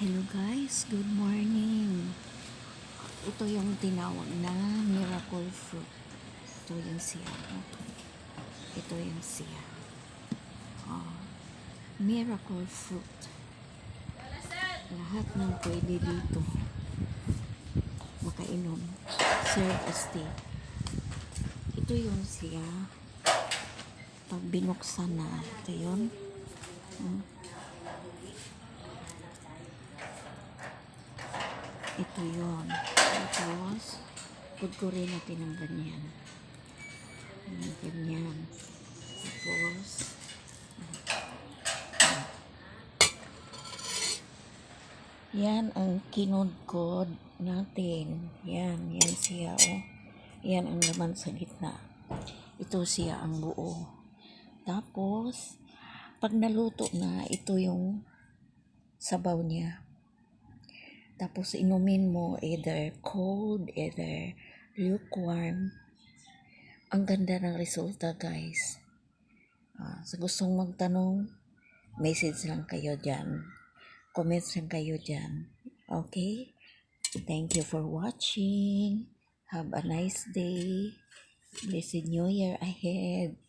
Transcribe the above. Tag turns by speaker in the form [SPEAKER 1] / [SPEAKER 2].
[SPEAKER 1] Hello guys, good morning. Ito yung tinawag na miracle fruit. Ito yung siya. Ito yung siya. Miracle fruit. Lahat ng pwede dito makainom. Serve as tea. Ito yung siya. Pag binuksan na, ito yun. Ito yun. Tapos, pudkurin natin ng ganyan. Ganyan. Tapos, yan ang kinudkod natin. Yan siya, oh. Yan ang laman sa gitna. Ito siya ang buo. Tapos, pag naluto na, ito yung sabaw niya. Tapos, inumin mo either cold, either lukewarm. Ang ganda ng resulta, guys. Sa gustong magtanong, message lang kayo dyan. Comments lang kayo dyan. Okay? Thank you for watching. Have a nice day. Blessed New Year ahead.